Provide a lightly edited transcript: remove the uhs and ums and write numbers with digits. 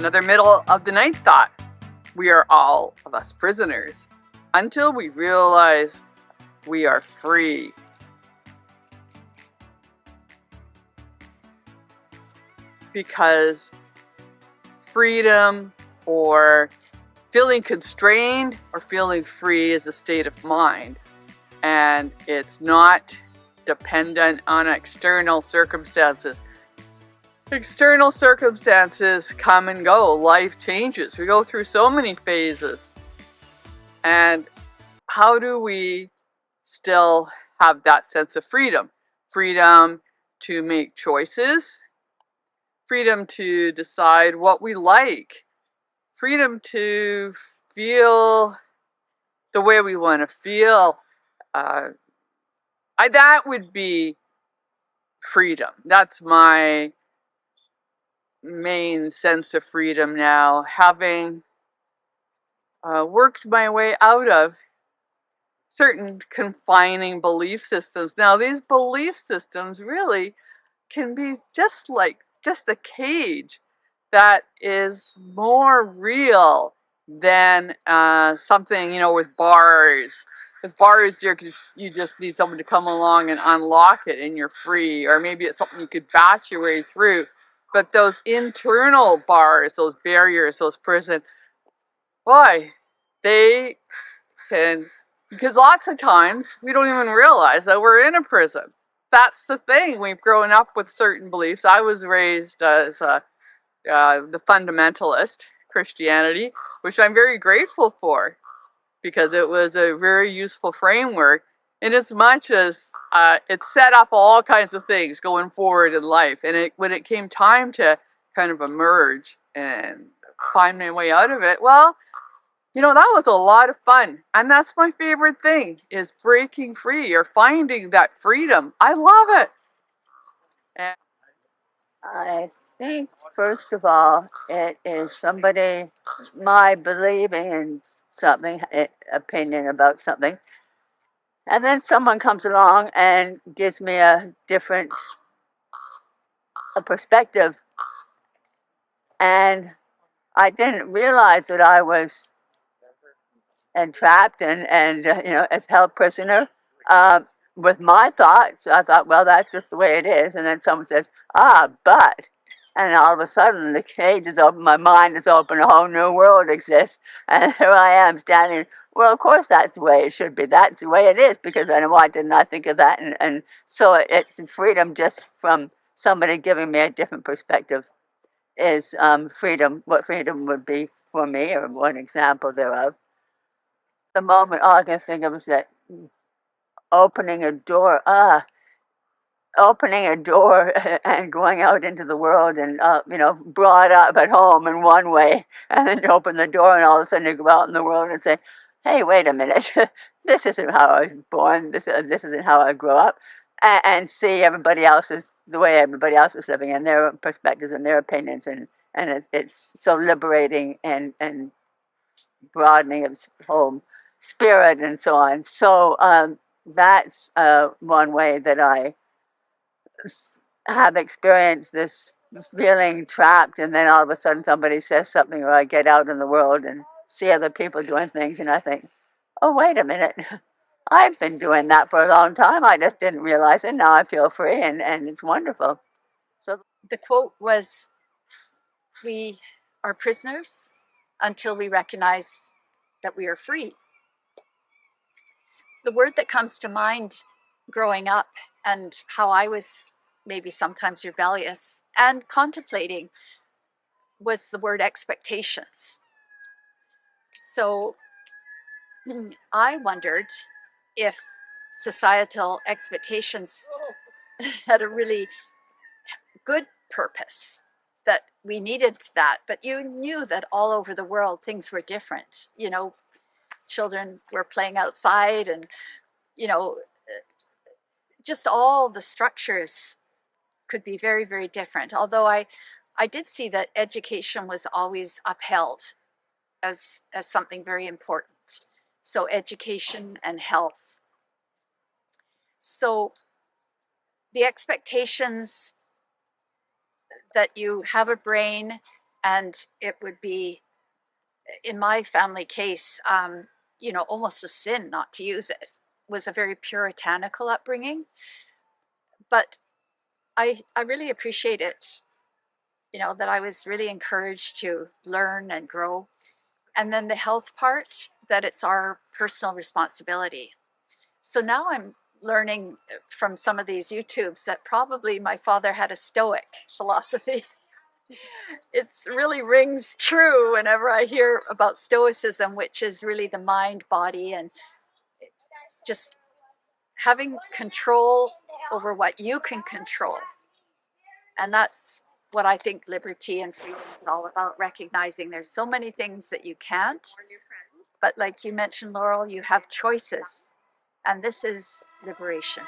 Another middle of the night thought. We are all of us prisoners until we realize we are free. Because freedom or feeling constrained or feeling free is a state of mind, and it's not dependent on external circumstances. External circumstances come and go. Life changes. We go through so many phases. And how do we still have that sense of freedom? Freedom to make choices, freedom to decide what we like, freedom to feel the way we want to feel. That would be freedom. That's my main sense of freedom now, having worked my way out of certain confining belief systems. Now, these belief systems really can be just a cage that is more real than something, with bars. With bars, you just need someone to come along and unlock it and you're free. Or maybe it's something you could bash your way through. But those internal bars, those barriers, those prisons, boy, they can, because lots of times we don't even realize that we're in a prison. That's the thing. We've grown up with certain beliefs. I was raised as the fundamentalist Christianity, which I'm very grateful for, because it was a very useful framework in as much as it set up all kinds of things going forward in life. And when it came time to kind of emerge and find my way out of it, well, that was a lot of fun. And that's my favorite thing, is breaking free or finding that freedom. I love it. And I think, first of all, it is my believing in something, opinion about something, and then someone comes along and gives me a different perspective, and I didn't realize that I was entrapped and as held prisoner with my thoughts. I thought, well, that's just the way it is. And then someone says, but. And all of a sudden, the cage is open, my mind is open, a whole new world exists. And here I am standing. Well, of course, that's the way it should be. That's the way it is, because I know why didn't I think of that? And so it's freedom just from somebody giving me a different perspective is freedom, what freedom would be for me, or one example thereof. The moment all I can think of is that opening a door, opening a door and going out into the world and, brought up at home in one way, and then you open the door and all of a sudden you go out in the world and say, hey, wait a minute, this isn't how I was born, this isn't how I grew up, and see the way everybody else is living and their perspectives and their opinions, and it's so liberating and broadening of whole spirit and so on. So that's one way that I have experienced this feeling trapped, and then all of a sudden somebody says something, or I get out in the world and see other people doing things, and I think, oh, wait a minute. I've been doing that for a long time. I just didn't realize it. Now I feel free, and it's wonderful. So the quote was, we are prisoners until we recognize that we are free. The word that comes to mind growing up, and how I was maybe sometimes rebellious and contemplating, was the word expectations. So I wondered if societal expectations had a really good purpose, that we needed that, but you knew that all over the world things were different. Children were playing outside, and just all the structures could be very, very different. Although I did see that education was always upheld as something very important. So education and health. So the expectations that you have a brain And it would be, in my family case, almost a sin not to use it. It was a very puritanical upbringing, but I really appreciate it, that I was really encouraged to learn and grow. And then the health part, that it's our personal responsibility. So now I'm learning from some of these YouTubes that probably my father had a Stoic philosophy. It really rings true whenever I hear about Stoicism, which is really the mind, body, and just having control over what you can control. And that's what I think liberty and freedom is all about, recognizing there's so many things that you can't. But like you mentioned, Laurel, you have choices. And this is liberation.